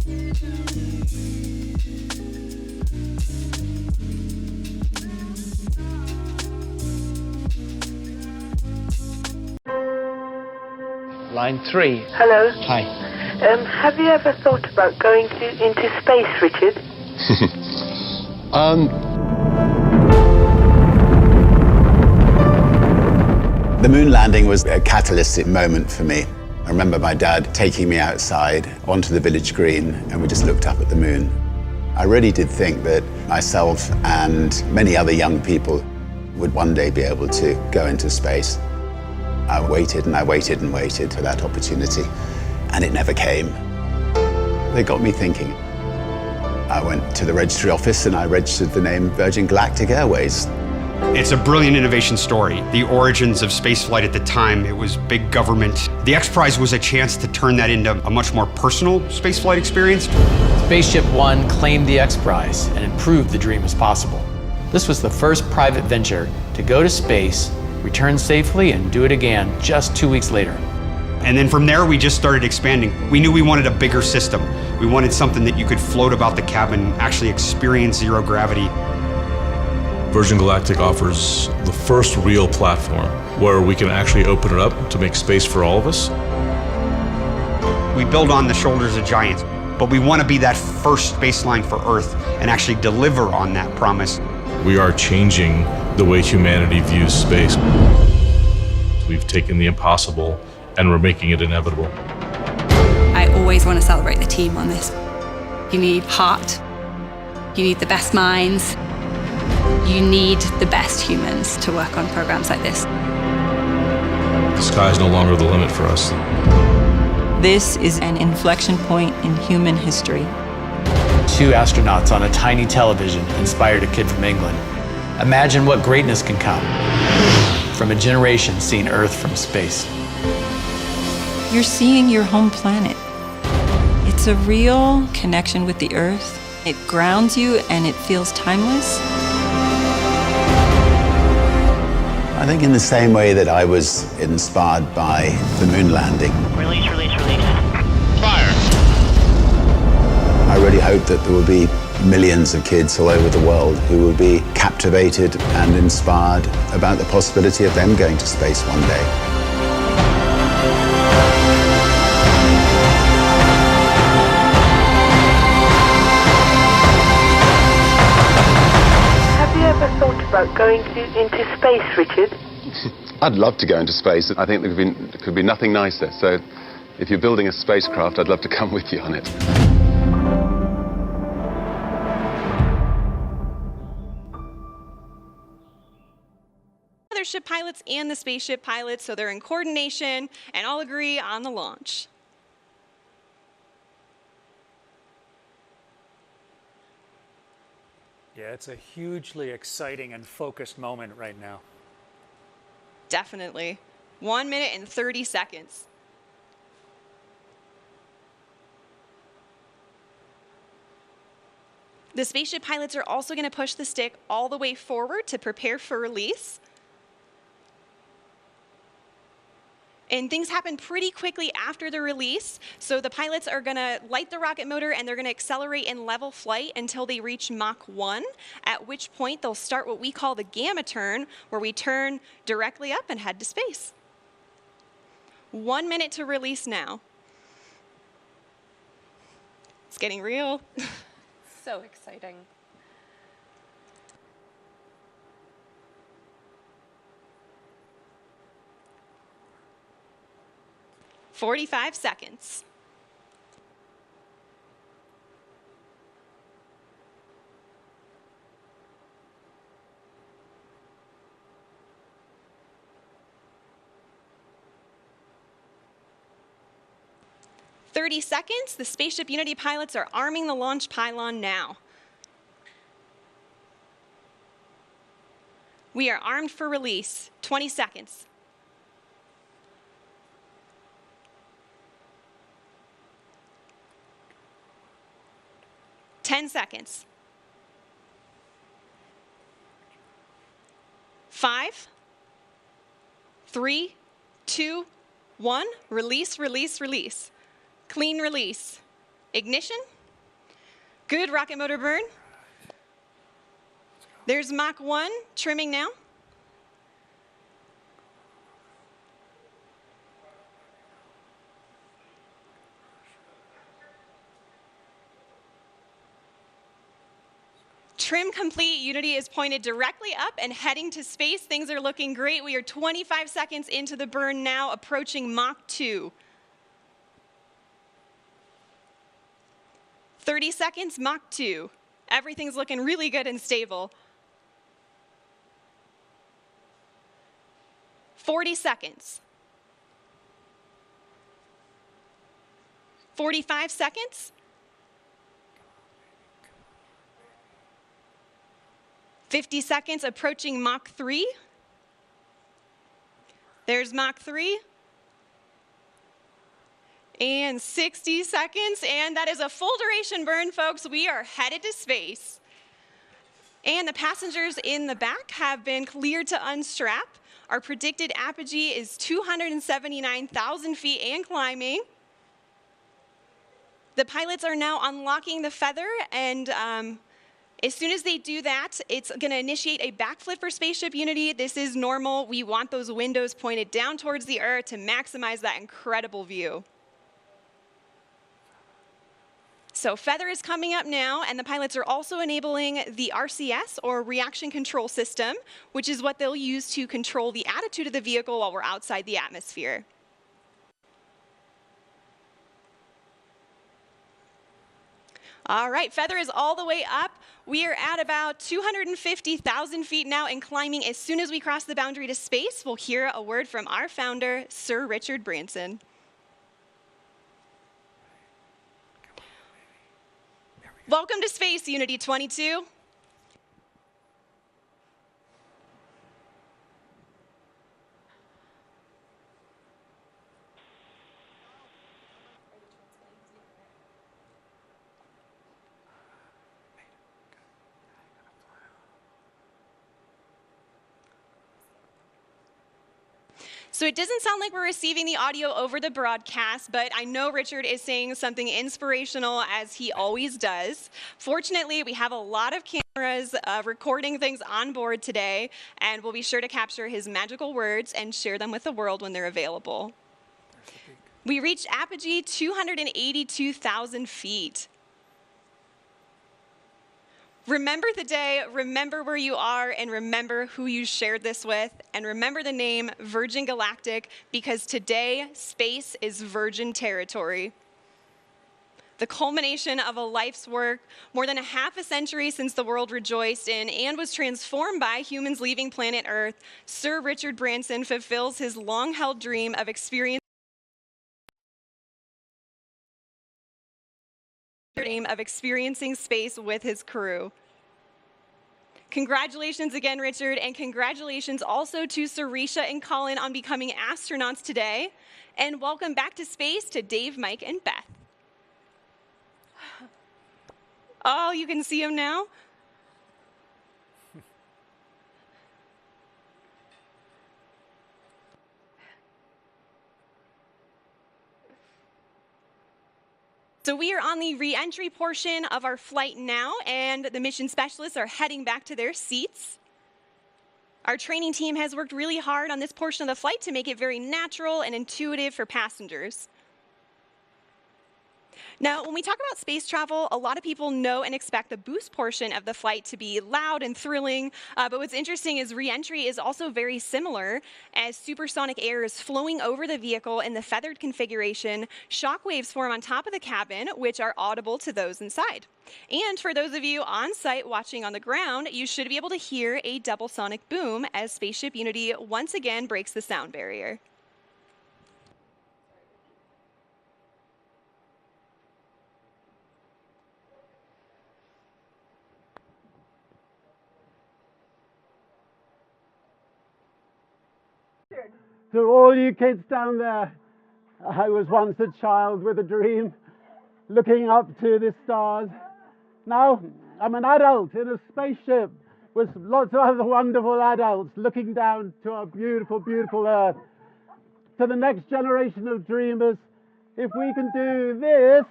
Line 3. Hello. Hi. Have you ever thought about going into space, Richard? The moon landing was a catalytic moment for me. I remember my dad taking me outside onto the village green, and we just looked up at the moon. I really did think that myself and many other young people would one day be able to go into space. I waited and I waited and waited for that opportunity, and it never came. They got me thinking. I went to the registry office and I registered the name Virgin Galactic Airways. It's a brilliant innovation story. The origins of spaceflight at the time, it was big government. The X Prize was a chance to turn that into a much more personal spaceflight experience. Spaceship One claimed the X Prize and it proved the dream was possible. This was the first private venture to go to space, return safely, and do it again just 2 weeks later. And then from there, we just started expanding. We knew we wanted a bigger system. We wanted something that you could float about the cabin, actually experience zero gravity. Virgin Galactic offers the first real platform where we can actually open it up to make space for all of us. We build on the shoulders of giants, but we want to be that first baseline for Earth and actually deliver on that promise. We are changing the way humanity views space. We've taken the impossible and we're making it inevitable. I always want to celebrate the team on this. You need heart, you need the best minds, you need the best humans to work on programs like this. The sky's no longer the limit for us. This is an inflection point in human history. 2 astronauts on a tiny television inspired a kid from England. Imagine what greatness can come from a generation seeing Earth from space. You're seeing your home planet. It's a real connection with the Earth. It grounds you and it feels timeless. I think in the same way that I was inspired by the moon landing. Release, release, release. Fire! I really hope that there will be millions of kids all over the world who will be captivated and inspired about the possibility of them going to space one day. Have you ever thought about going into space, Richard? I'd love to go into space. I think there could be nothing nicer. So if you're building a spacecraft, I'd love to come with you on it. Mothership pilots and the spaceship pilots, so they're in coordination and all agree on the launch. Yeah, it's a hugely exciting and focused moment right now. Definitely. 1 minute and 30 seconds. The spaceship pilots are also going to push the stick all the way forward to prepare for release. And things happen pretty quickly after the release. So the pilots are going to light the rocket motor and they're going to accelerate in level flight until they reach Mach 1, at which point they'll start what we call the gamma turn, where we turn directly up and head to space. 1 minute to release now. It's getting real. So exciting. "45 seconds. "30 seconds. The Spaceship Unity pilots are arming the launch pylon now. We are armed for release. 20 seconds. "10 seconds. 5, 3, 2, 1. Release, release, release. Clean release. Ignition. Good rocket motor burn. There's Mach 1, trimming now. Trim complete. Unity is pointed directly up and heading to space. Things are looking great. We are 25 seconds into the burn now, approaching Mach 2. 30 seconds, Mach 2. Everything's looking really good and stable. 40 seconds. 45 seconds. 50 seconds, approaching Mach 3. There's Mach 3. And 60 seconds, and that is a full duration burn, folks. We are headed to space. And the passengers in the back have been cleared to unstrap. Our predicted apogee is 279,000 feet and climbing. The pilots are now unlocking the feather, and as soon as they do that, it's going to initiate a backflip for Spaceship Unity. This is normal. We want those windows pointed down towards the Earth to maximize that incredible view. So feather is coming up now, and the pilots are also enabling the RCS, or Reaction Control System, which is what they'll use to control the attitude of the vehicle while we're outside the atmosphere. All right, feather is all the way up. We are at about 250,000 feet now and climbing. As soon as we cross the boundary to space, we'll hear a word from our founder, Sir Richard Branson. Welcome to Space, Unity 22. So it doesn't sound like we're receiving the audio over the broadcast, but I know Richard is saying something inspirational, as he always does. Fortunately, we have a lot of cameras recording things on board today, and we'll be sure to capture his magical words and share them with the world when they're available. We reached apogee 282,000 feet. Remember the day, remember where you are, and remember who you shared this with, and remember the name Virgin Galactic, because today, space is virgin territory. The culmination of a life's work, more than a half a century since the world rejoiced in and was transformed by humans leaving planet Earth, Sir Richard Branson fulfills his long-held dream of experiencing space with his crew. Congratulations again, Richard, and congratulations also to Sarisha and Colin on becoming astronauts today. And welcome back to space to Dave, Mike, and Beth. Oh, you can see them now? So we are on the re-entry portion of our flight now, and the mission specialists are heading back to their seats. Our training team has worked really hard on this portion of the flight to make it very natural and intuitive for passengers. Now, when we talk about space travel, a lot of people know and expect the boost portion of the flight to be loud and thrilling, but what's interesting is re-entry is also very similar, as supersonic air is flowing over the vehicle in the feathered configuration. Shock waves form on top of the cabin, which are audible to those inside. And for those of you on site watching on the ground, you should be able to hear a double sonic boom as Spaceship Unity once again breaks the sound barrier. To all you kids down there, I was once a child with a dream, looking up to the stars. Now I'm an adult in a spaceship with lots of other wonderful adults looking down to our beautiful, beautiful Earth. To the next generation of dreamers, if we can do this,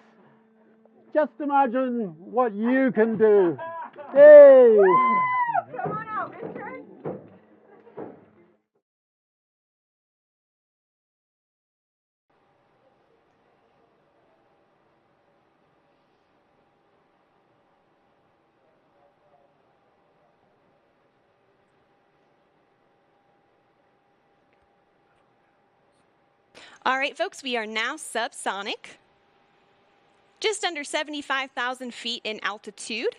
just imagine what you can do. Hey! Come on out, Richard. All right, folks, we are now subsonic, just under 75,000 feet in altitude.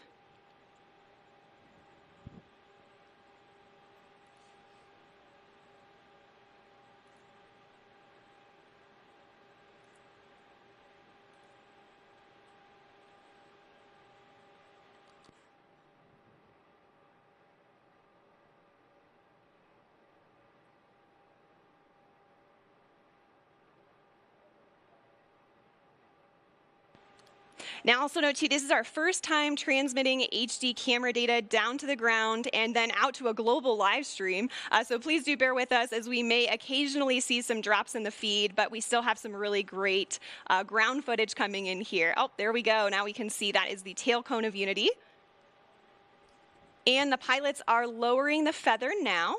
Now, also note too, this is our first time transmitting HD camera data down to the ground and then out to a global live stream. So please do bear with us as we may occasionally see some drops in the feed, but we still have some really great ground footage coming in here. Oh, there we go. Now we can see that is the tail cone of Unity. And the pilots are lowering the feather now.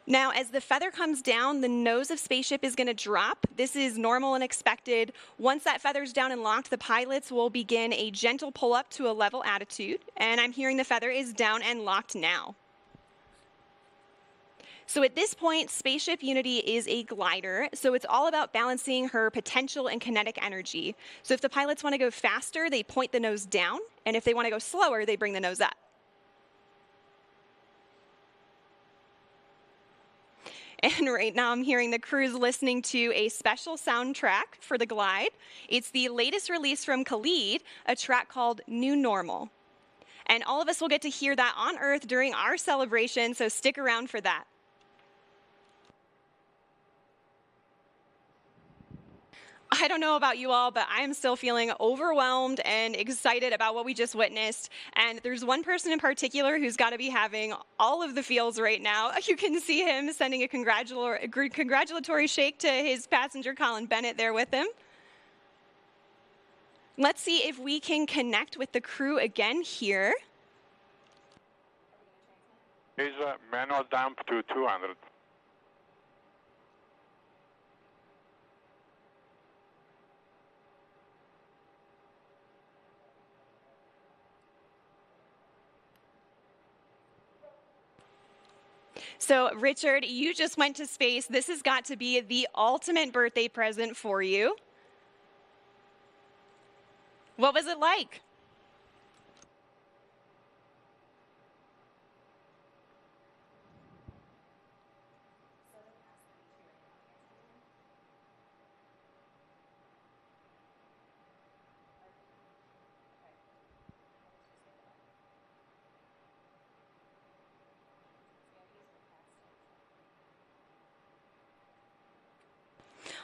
Now, as the feather comes down, the nose of spaceship is going to drop. This is normal and expected. Once that feather's down and locked, the pilots will begin a gentle pull up to a level attitude. And I'm hearing the feather is down and locked now. So at this point, Spaceship Unity is a glider, so it's all about balancing her potential and kinetic energy. So if the pilots want to go faster, they point the nose down, and if they want to go slower, they bring the nose up. And right now I'm hearing the crew's listening to a special soundtrack for the glide. It's the latest release from Khalid, a track called New Normal. And all of us will get to hear that on Earth during our celebration, so stick around for that. I don't know about you all, but I am still feeling overwhelmed and excited about what we just witnessed. And there's one person in particular who's got to be having all of the feels right now. You can see him sending a congratulatory shake to his passenger, Colin Bennett, there with him. Let's see if we can connect with the crew again here. Is manual dump to 200. So, Richard, you just went to space. This has got to be the ultimate birthday present for you. What was it like?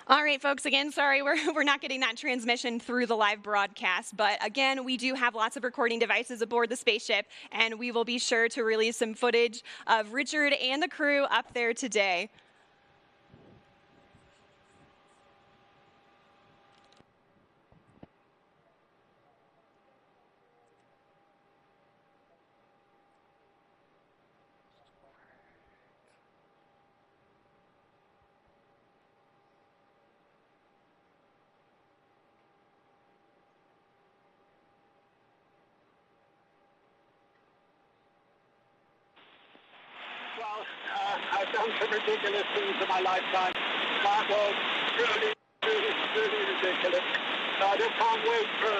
All right, folks, again, sorry, we're not getting that transmission through the live broadcast, but again, we do have lots of recording devices aboard the spaceship, and we will be sure to release some footage of Richard and the crew up there today. I've done some ridiculous things in my lifetime. That was really ridiculous. I just can't wait for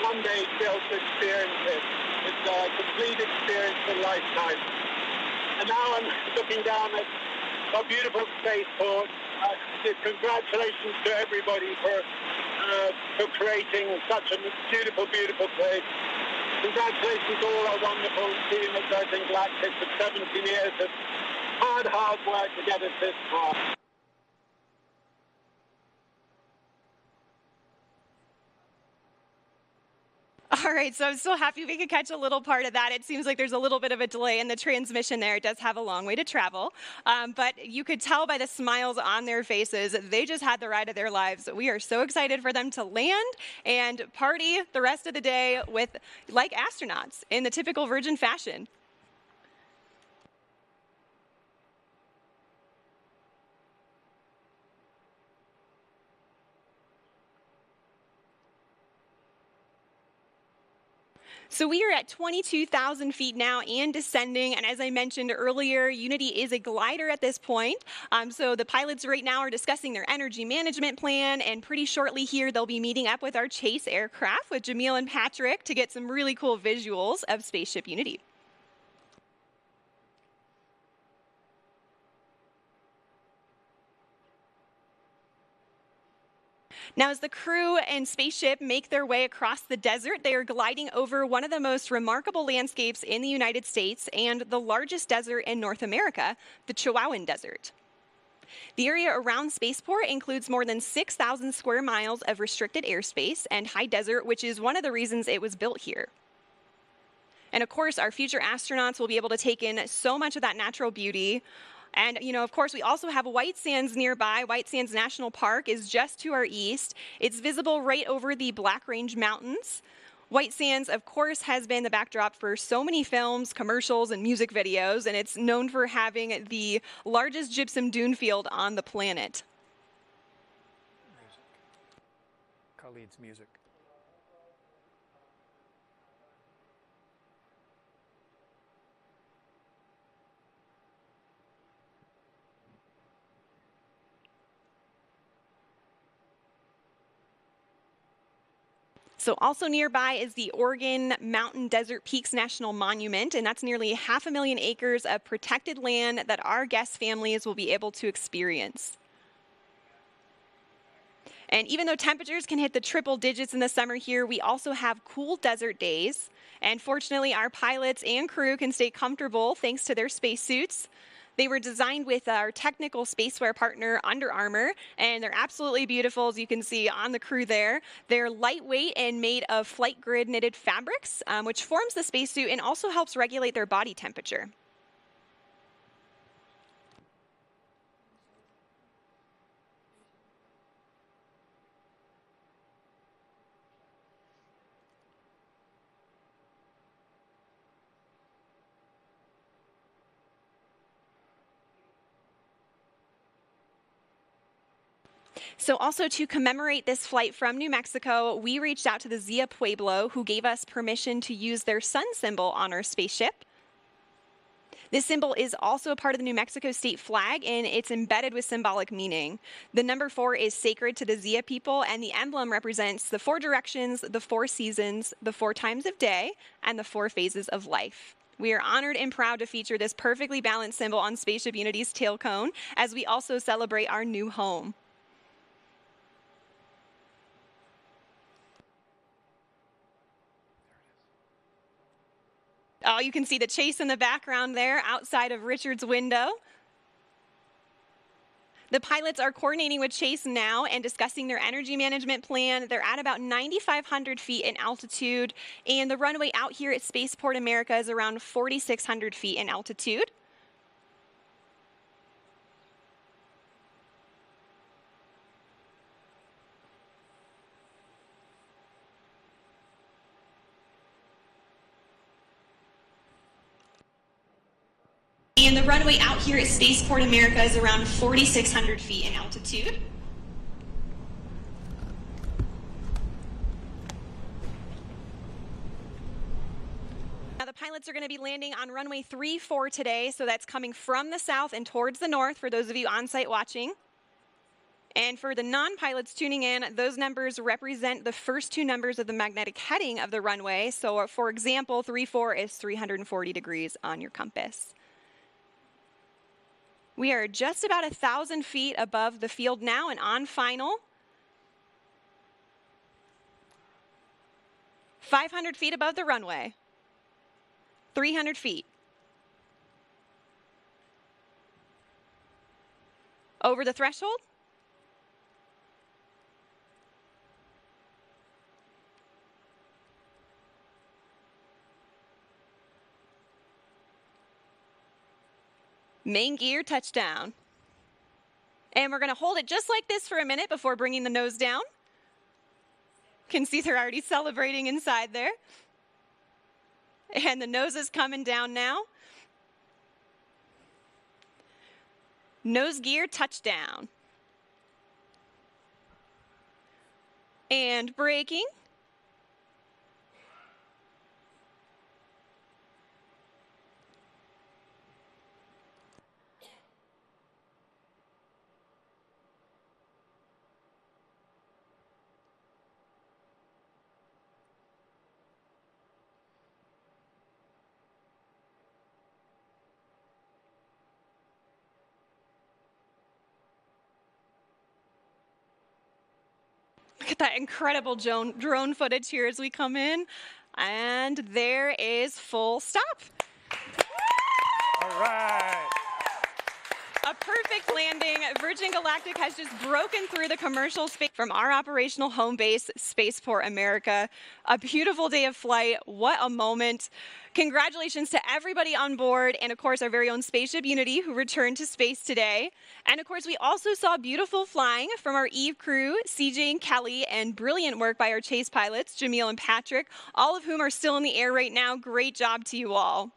one day to be able to experience it. It's a complete experience of a lifetime. And now I'm looking down at a beautiful spaceport. Congratulations to everybody for creating such a beautiful, beautiful place. Congratulations to all our wonderful team at Galactic for 17 years of hard work to get us this far. All All right, so I'm so happy we could catch a little part of that. It seems like there's a little bit of a delay in the transmission there. It does have a long way to travel. But you could tell by the smiles on their faces, they just had the ride of their lives. We are so excited for them to land and party the rest of the day with, like astronauts, in the typical Virgin fashion. So we are at 22,000 feet now and descending. And as I mentioned earlier, Unity is a glider at this point. So the pilots right now are discussing their energy management plan. And pretty shortly here, they'll be meeting up with our chase aircraft with Jamil and Patrick to get some really cool visuals of Spaceship Unity. Now, as the crew and spaceship make their way across the desert, they are gliding over one of the most remarkable landscapes in the United States and the largest desert in North America, the Chihuahuan Desert. The area around Spaceport includes more than 6,000 square miles of restricted airspace and high desert, which is one of the reasons it was built here. And of course, our future astronauts will be able to take in so much of that natural beauty. And, of course, we also have White Sands nearby. White Sands National Park is just to our east. It's visible right over the Black Range Mountains. White Sands, of course, has been the backdrop for so many films, commercials, and music videos, and it's known for having the largest gypsum dune field on the planet. Khalid's music. So also nearby is the Oregon Mountain Desert Peaks National Monument, and that's nearly 500,000 acres of protected land that our guest families will be able to experience. And even though temperatures can hit the triple digits in the summer here, we also have cool desert days. And fortunately, our pilots and crew can stay comfortable thanks to their spacesuits. They were designed with our technical spacewear partner, Under Armour, and they're absolutely beautiful, as you can see on the crew there. They're lightweight and made of flight grid knitted fabrics, which forms the spacesuit and also helps regulate their body temperature. So also to commemorate this flight from New Mexico, we reached out to the Zia Pueblo, who gave us permission to use their sun symbol on our spaceship. This symbol is also a part of the New Mexico state flag, and it's embedded with symbolic meaning. The number 4 is sacred to the Zia people, and the emblem represents the 4 directions, the 4 seasons, the 4 times of day, and the 4 phases of life. We are honored and proud to feature this perfectly balanced symbol on Spaceship Unity's tail cone, as we also celebrate our new home. Oh, you can see the chase in the background there outside of Richard's window. The pilots are coordinating with Chase now and discussing their energy management plan. They're at about 9,500 feet in altitude, and the runway out here at Spaceport America is around 4,600 feet in altitude. And the runway out here at Spaceport America is around 4,600 feet in altitude. Now the pilots are going to be landing on runway 34 today, so that's coming from the south and towards the north for those of you on site watching. And for the non-pilots tuning in, those numbers represent the first 2 numbers of the magnetic heading of the runway. So for example, 34 is 340 degrees on your compass. We are just about 1,000 feet above the field now and on final. 500 feet above the runway. 300 feet. Over the threshold. Main gear touchdown. And we're going to hold it just like this for a minute before bringing the nose down. Can see they're already celebrating inside there. And the nose is coming down now. Nose gear touchdown. And braking. Look at that incredible drone footage here as we come in. And there is full stop. All right. A perfect landing. Virgin Galactic has just broken through the commercial space from our operational home base, Spaceport America. A beautiful day of flight. What a moment. Congratulations to everybody on board, and of course our very own spaceship Unity, who returned to space today. And of course we also saw beautiful flying from our Eve crew, CJ and Kelly, and brilliant work by our chase pilots, Jamil and Patrick, all of whom are still in the air right now. Great job to you all.